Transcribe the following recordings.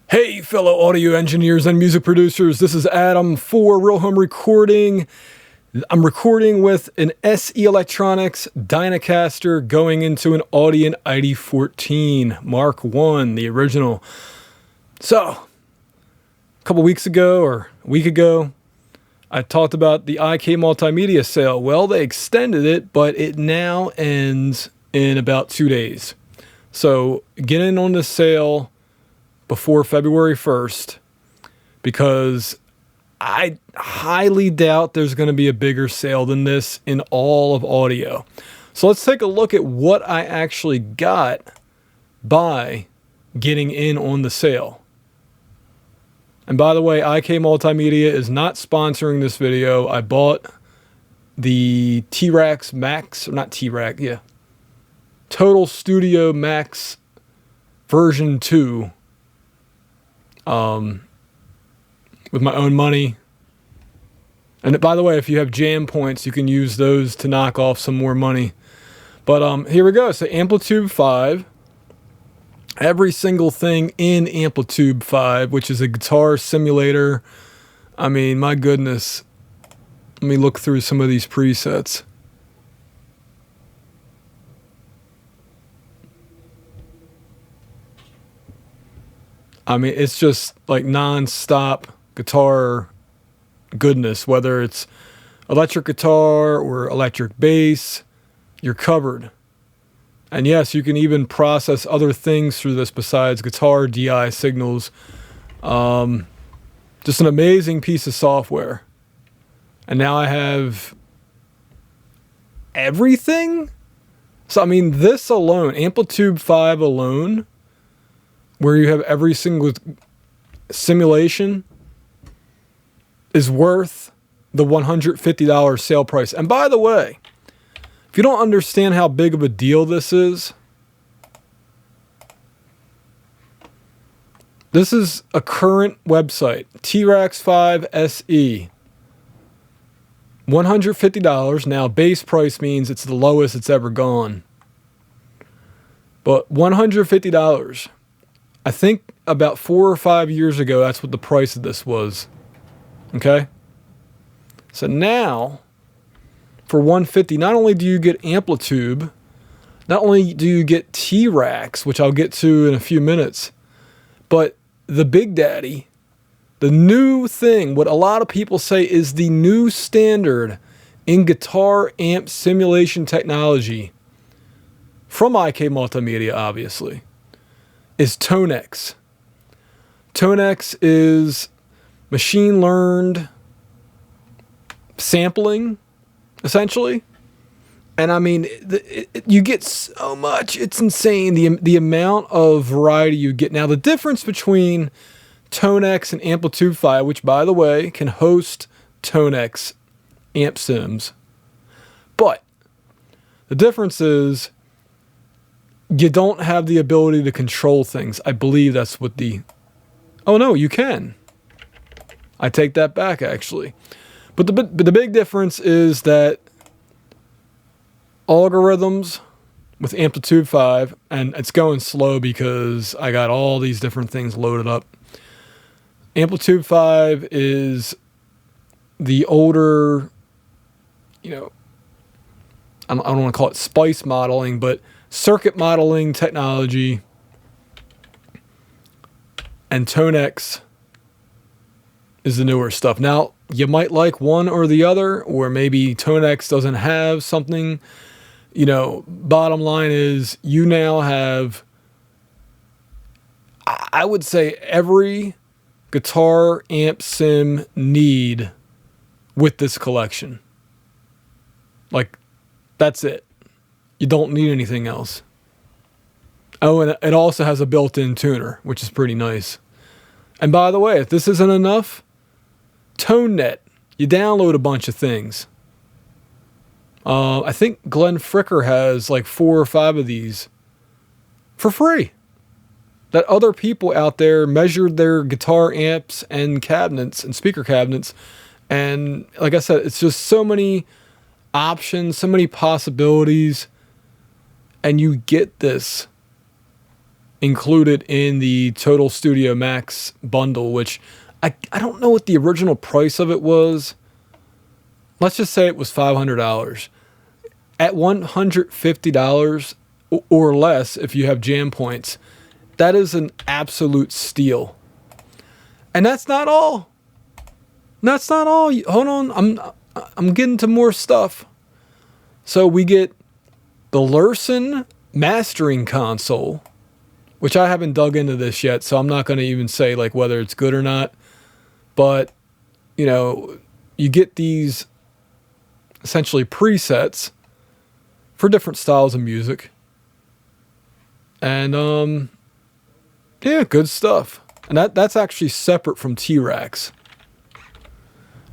Hey, fellow audio engineers and music producers, this is Adam for Real Home Recording. I'm recording with an SE Electronics Dynacaster going into an Audient ID14 Mark I, the original. So, a couple weeks ago or a week ago, I talked about the IK Multimedia sale. Well, they extended it, but it now ends in about 2 days. So, get in on the sale before February 1st, because I highly doubt there's going to be a bigger sale than this in all of audio. So let's take a look at what I actually got by getting in on the sale. And by the way, IK Multimedia is not sponsoring this video. I bought the T-Rax Max, or not T-Rax, yeah, Total Studio Max version 2 with my own money. And by the way, if you have jam points, you can use those to knock off some more money. But here we go. So Amplitude 5. Every single thing in Amplitude 5, which is a guitar simulator. I mean, my goodness. Let me look through some of these presets. I mean, it's just like non-stop guitar goodness. Whether it's electric guitar or electric bass, you're covered. And yes, you can even process other things through this besides guitar DI signals. Just an amazing piece of software. And now I have everything. So, I mean, this alone, Amplitude 5 alone, where you have every single simulation, is worth the $150 sale price. And by the way, if you don't understand how big of a deal this is a current website, T-Rax 5 SE. $150. Now, base price means it's the lowest it's ever gone. But $150. I think about 4 or 5 years ago, that's what the price of this was. Okay? So now, for $150, not only do you get Amplitude, not only do you get T-Rax, which I'll get to in a few minutes, but the Big Daddy, the new thing, what a lot of people say is the new standard in guitar amp simulation technology, from IK Multimedia, obviously, is ToneX. ToneX is machine learned sampling, essentially. And I mean, you get so much. It's insane, the amount of variety you get. Now, the difference between ToneX and Amplitude 5, which, by the way, can host ToneX amp sims. But the difference is you don't have the ability to control things. I believe that's what the... Oh, no, you can. I take that back, actually. But the big difference is that algorithms with Amplitude 5, and it's going slow because I got all these different things loaded up. Amplitude 5 is the older, I don't want to call it spice modeling, but circuit modeling technology. And ToneX is the newer stuff. Now, you might like one or the other, or maybe ToneX doesn't have something. Bottom line is you now have, I would say, every guitar amp sim need with this collection. Like, that's it. You don't need anything else. Oh, and it also has a built-in tuner, which is pretty nice. And by the way, if this isn't enough, ToneNet, you download a bunch of things. I think Glenn Fricker has like 4 or 5 of these for free, that other people out there measured their guitar amps and cabinets and speaker cabinets. And like I said, it's just so many options, so many possibilities. And you get this included in the Total Studio Max bundle, which I don't know what the original price of it was. Let's just say it was $500. At $150 or less, if you have jam points, that is an absolute steal. And that's not all. That's not all. Hold on, I'm getting to more stuff. So we get the Lursen mastering console, which I haven't dug into this yet, so I'm not going to even say like whether it's good or not. But, you know, you get these essentially presets for different styles of music. And, yeah, good stuff. And that's actually separate from T-Rax.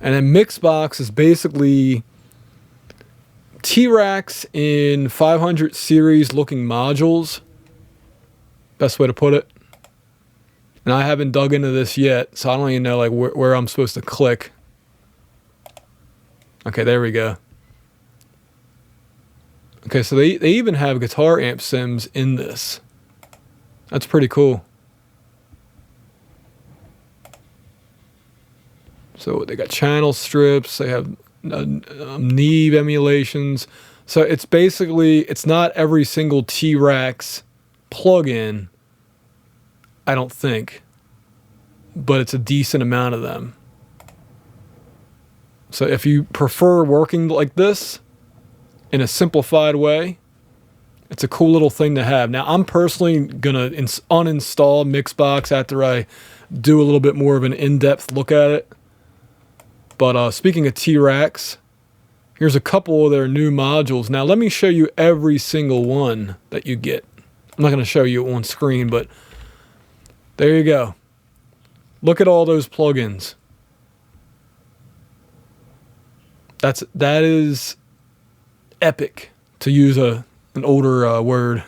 And then Mixbox is basically T-Rax in 500 series looking modules. Best way to put it. And I haven't dug into this yet, so I don't even know like where I'm supposed to click. Okay, there we go. Okay, so they even have guitar amp sims in this. That's pretty cool. So they got channel strips. They have Neve emulations. So it's basically, it's not every single T-Rax plugin, I don't think, but it's a decent amount of them. So if you prefer working like this in a simplified way, it's a cool little thing to have. Now, I'm personally going to uninstall Mixbox after I do a little bit more of an in-depth look at it. But speaking of T-Rax, here's a couple of their new modules. Now, let me show you every single one that you get. I'm not going to show you on screen, but there you go. Look at all those plugins. That is epic, to use an older word.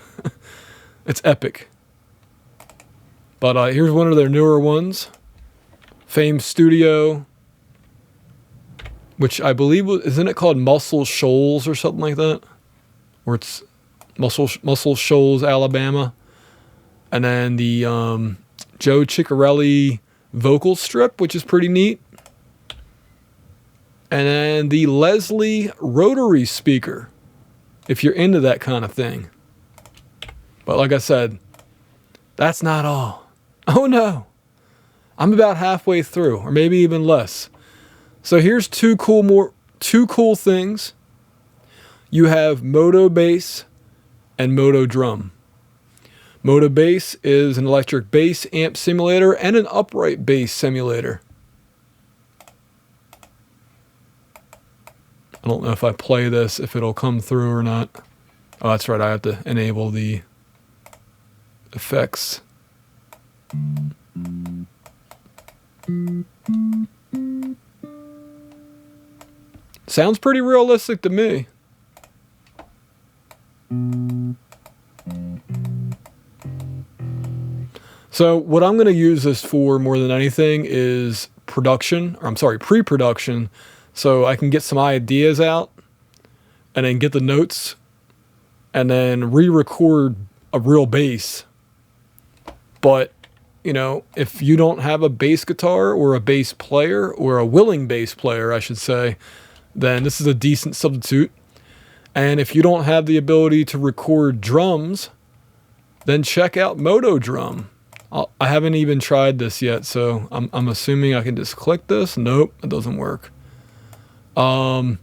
It's epic. But here's one of their newer ones. Fame Studio, which I believe, isn't it called Muscle Shoals or something like that? Or it's Muscle Shoals, Alabama. And then the Joe Ciccarelli vocal strip, which is pretty neat. And then the Leslie rotary speaker, if you're into that kind of thing. But like I said, that's not all. Oh no. I'm about halfway through, or maybe even less. So here's two cool things. You have Moto Bass and Moto Drum. Moto Bass is an electric bass amp simulator and an upright bass simulator. I don't know if I play this, if it'll come through or not. Oh, that's right, I have to enable the effects. Sounds pretty realistic to me. So what I'm going to use this for more than anything is pre-production, so I can get some ideas out and then get the notes and then re-record a real bass. But, you know, if you don't have a bass guitar or a bass player, or a willing bass player, I should say, then this is a decent substitute. And if you don't have the ability to record drums, then check out Moto Drum. I haven't even tried this yet, so I'm assuming I can just click this. Nope, it doesn't work. Okay,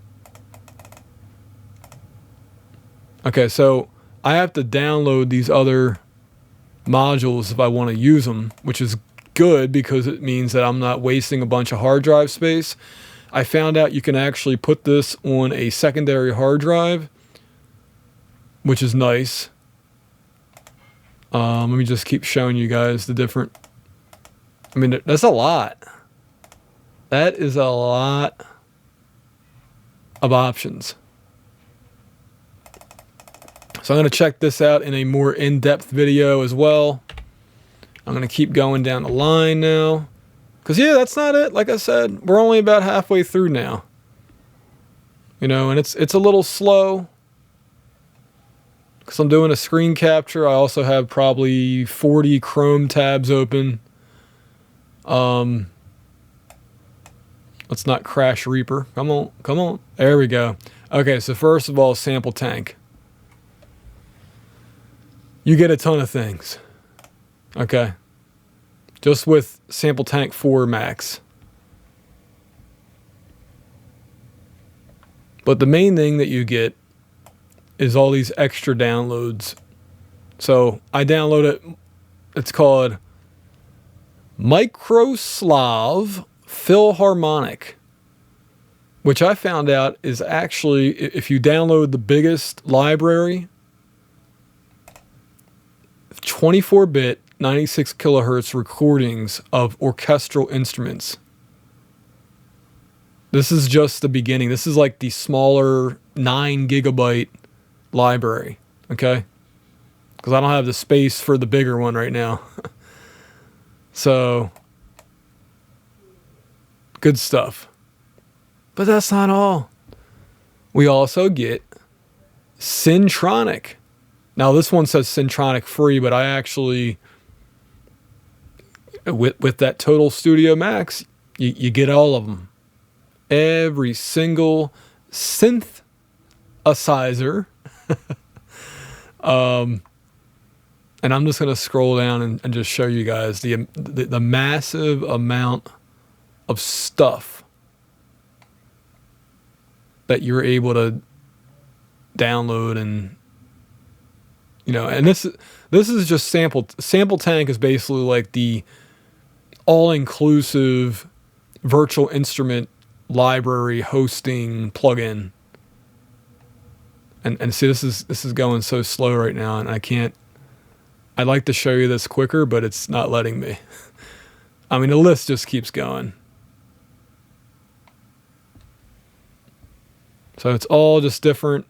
so I have to download these other modules if I want to use them, which is good because it means that I'm not wasting a bunch of hard drive space. I found out you can actually put this on a secondary hard drive, which is nice. Let me just keep showing you guys the different... I mean, that's a lot. That is a lot of options. So I'm going to check this out in a more in-depth video as well. I'm going to keep going down the line now. Because, yeah, that's not it. Like I said, we're only about halfway through now. You know, and it's a little slow. because I'm doing a screen capture. I also have probably 40 Chrome tabs open. Let's not crash Reaper. Come on, come on. There we go. Okay, so first of all, sample tank. You get a ton of things. Okay. Just with sample tank 4 max. But the main thing that you get is all these extra downloads. So I downloaded, it's called Microslav Philharmonic, which I found out is actually, if you download the biggest library, 24-bit, 96 kilohertz recordings of orchestral instruments. This is just the beginning. This is like the smaller 9 gigabyte library, okay? Because I don't have the space for the bigger one right now. So, good stuff. But that's not all. We also get Syntronic. Now this one says Syntronic free, but I actually, with that Total Studio Max, you get all of them. Every single synthesizer. And I'm just going to scroll down and just show you guys the massive amount of stuff that you're able to download. And and this is just sample tank is basically like the all-inclusive virtual instrument library hosting plugin. And see, this is going so slow right now, and I'd like to show you this quicker, but it's not letting me. I mean, the list just keeps going. So it's all just different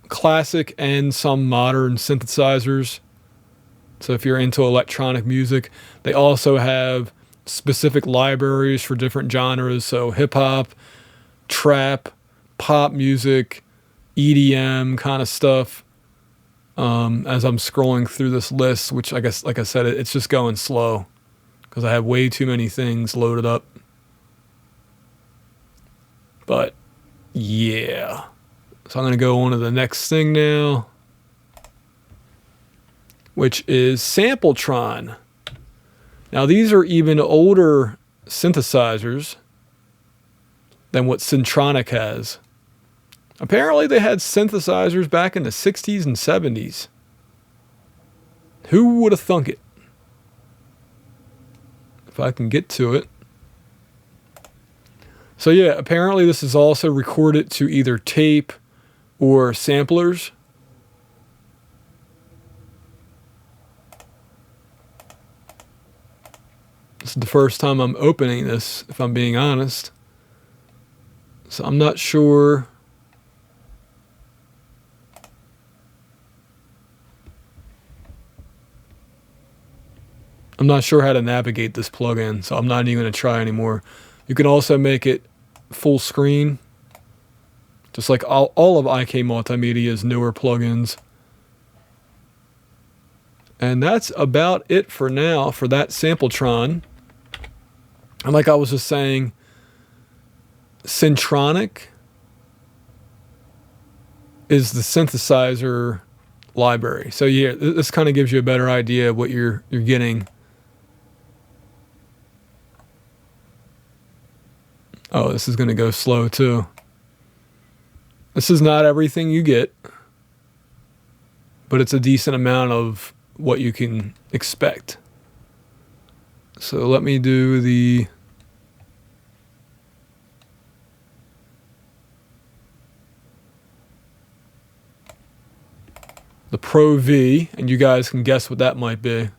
classic and some modern synthesizers. So if you're into electronic music, they also have specific libraries for different genres. So hip hop, trap, pop music, EDM kind of stuff. As I'm scrolling through this list, which I guess, like I said, it's just going slow because I have way too many things loaded up. But yeah. So I'm going to go on to the next thing now, which is Sampletron. Now these are even older synthesizers than what Syntronic has. Apparently they had synthesizers back in the 60s and 70s. Who would have thunk it? If I can get to it. So yeah, apparently this is also recorded to either tape or samplers. This is the first time I'm opening this, if I'm being honest. So I'm not sure. I'm not sure how to navigate this plugin, so I'm not even going to try anymore. You can also make it full screen, just like all of IK Multimedia's newer plugins. And that's about it for now for that Sampletron. And like I was just saying, Syntronic is the synthesizer library. So yeah, this kind of gives you a better idea of what you're getting. Oh, this is going to go slow too. This is not everything you get, but it's a decent amount of what you can expect. So let me do the Pro V, and you guys can guess what that might be.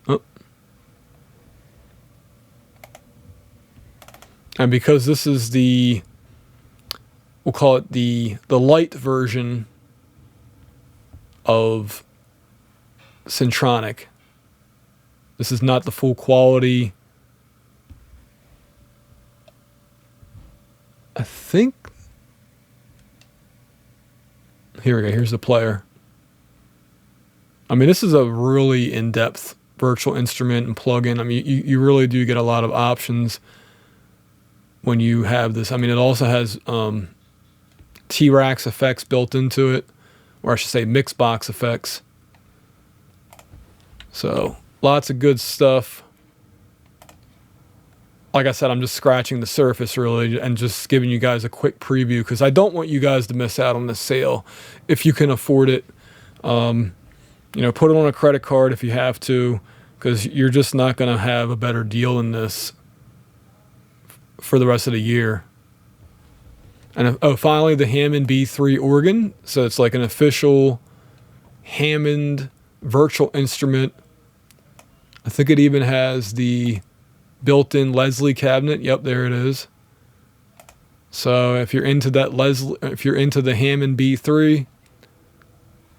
Oh. And because this is we'll call it the light version of Syntronic. This is not the full quality. I think Here we go. Here's the player. I mean, this is a really in-depth virtual instrument and plugin. I mean, you really do get a lot of options when you have this. I mean, it also has T-Rax effects built into it, or I should say mix box effects. So lots of good stuff. Like I said, I'm just scratching the surface really and just giving you guys a quick preview because I don't want you guys to miss out on this sale if you can afford it. You know, put it on a credit card if you have to, because you're just not going to have a better deal than this for the rest of the year. And finally, the Hammond B3 organ. So it's like an official Hammond virtual instrument. I think it even has the built-in Leslie cabinet. Yep, there it is. So if you're into that if you're into the Hammond B3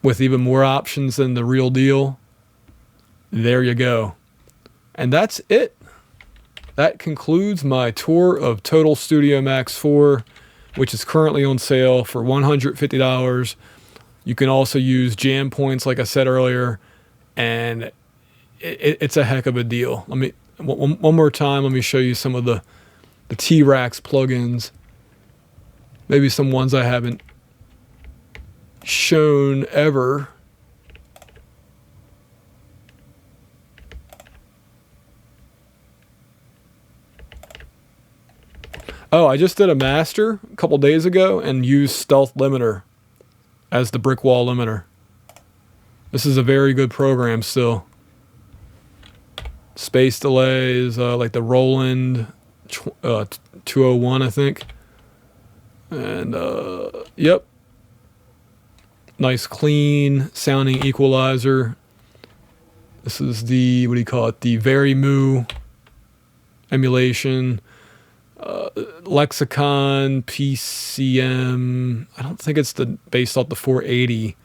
with even more options than the real deal, there you go. And that's it. That concludes my tour of Total Studio Max 4, which is currently on sale for $150. You can also use jam points, like I said earlier, and it's a heck of a deal. Let me one more time. Let me show you some of the T-Rax plugins. Maybe some ones I haven't shown ever. Oh, I just did a master a couple days ago and used Stealth Limiter as the brick wall limiter. This is a very good program still. Space delays, like the Roland 201, I think. And, yep. Nice, clean sounding equalizer. This is the, what do you call it? The Very Moo emulation. Lexicon PCM. I don't think it's based off the 480.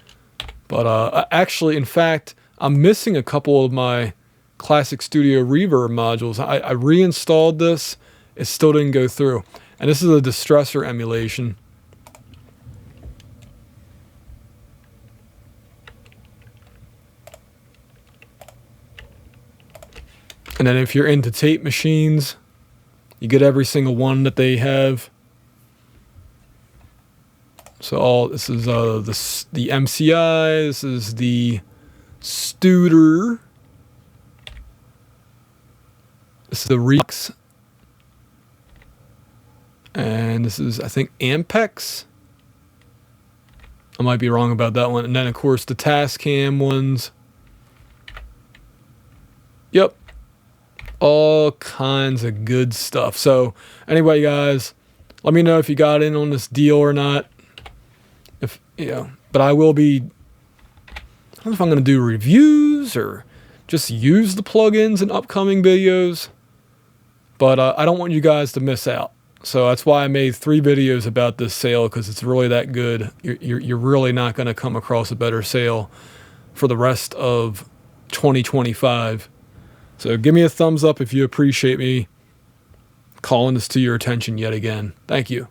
But actually, in fact, I'm missing a couple of my Classic Studio Reverb modules. I reinstalled this. It still didn't go through. And this is a distressor emulation. And then if you're into tape machines, you get every single one that they have. So this is the MCI. This is the Studer. This is the Rex. And this is, I think, Ampex. I might be wrong about that one. And then, of course, the Tascam ones. Yep. All kinds of good stuff. So, anyway, guys, let me know if you got in on this deal or not. If but I will be. I don't know if I'm going to do reviews or just use the plugins in upcoming videos. But I don't want you guys to miss out. So that's why I made 3 videos about this sale, because it's really that good. You're really not going to come across a better sale for the rest of 2025. So give me a thumbs up if you appreciate me calling this to your attention yet again. Thank you.